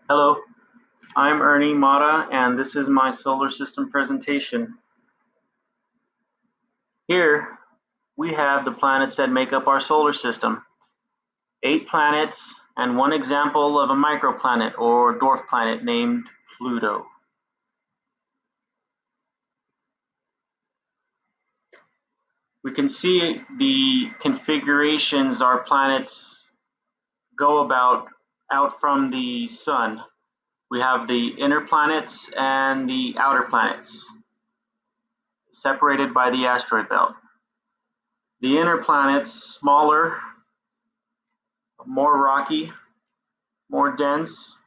Hello, I'm Ernie Mata, and this is my solar system presentation. Here, we have the planets that make up our solar system. 8 planets, and one example of a microplanet or dwarf planet named Pluto. We can see the configurations our planets go about out from the sun. We have the inner planets and the outer planets, separated by the asteroid belt. The inner planets, smaller, more rocky, more dense,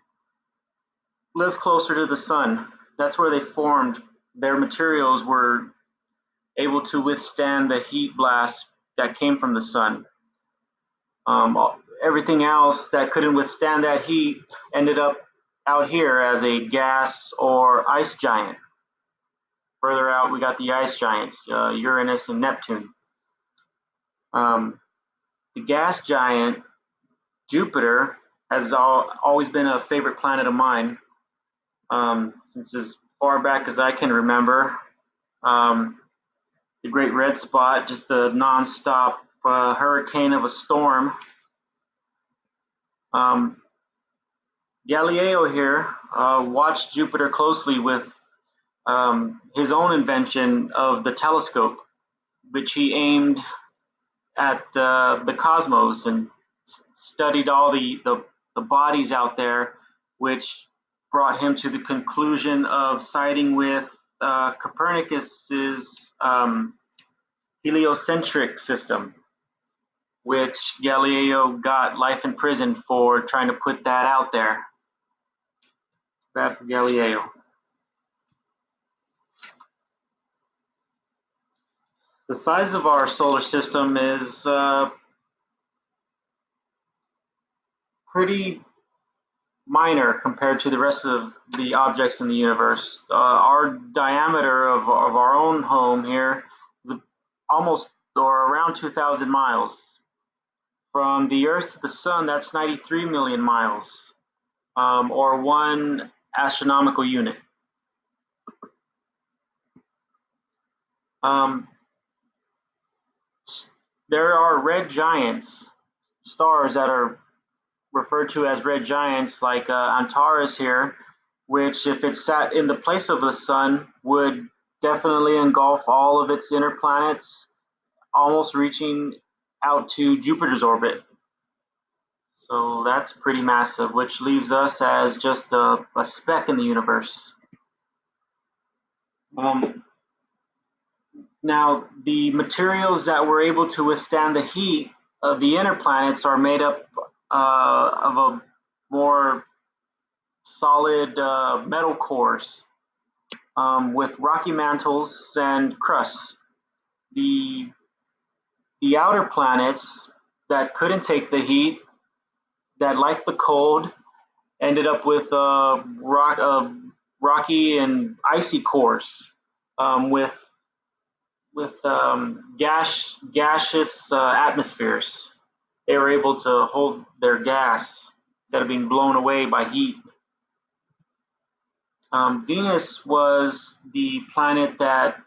live closer to the sun. That's where they formed. Their materials were able to withstand the heat blast that came from the sun. Um, Everything else that couldn't withstand that heat ended up out here as a gas or ice giant. Further out, we got the ice giants, Uranus and Neptune. Um, the gas giant, Jupiter, has always been a favorite planet of mine. Since as far back as I can remember. Um, the Great Red Spot, just a nonstop hurricane of a storm. Um, Galileo here watched Jupiter closely with his own invention of the telescope, which he aimed at the cosmos and studied all the bodies out there, which brought him to the conclusion of siding with Copernicus's heliocentric system, which Galileo got life in prison for trying to put that out there. Bad for Galileo. The size of our solar system is pretty minor compared to the rest of the objects in the universe. Our diameter of our own home here is almost or around 2,000 miles. From the Earth to the Sun, that's 93 million miles, or one astronomical unit. Um, there are red giants, stars that are referred to as red giants, like Antares here, which, if it sat in the place of the sun, would definitely engulf all of its inner planets, almost reaching out to Jupiter's orbit. So that's pretty massive, which leaves us as just a speck in the universe. Um, Now, the materials that were able to withstand the heat of the inner planets are made up of a more solid metal cores with rocky mantles and crusts. The the outer planets that couldn't take the heat, that liked the cold, ended up with rocky and icy cores with gaseous atmospheres. They were able to hold their gas instead of being blown away by heat. Venus was the planet that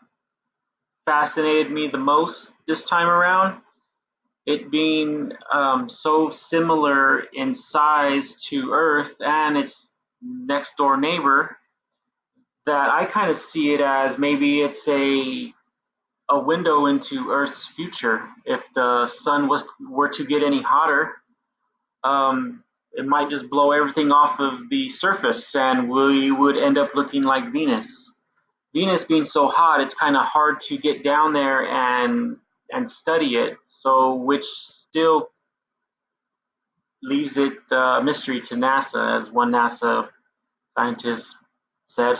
fascinated me the most this time around. It being so similar in size to Earth and its next door neighbor, that I kind of see it as maybe it's a window into Earth's future. If the sun were to get any hotter, it might just blow everything off of the surface, and we would end up looking like Venus. Venus being so hot, it's kind of hard to get down there and study it. So, which still leaves it a mystery to NASA, as one NASA scientist said.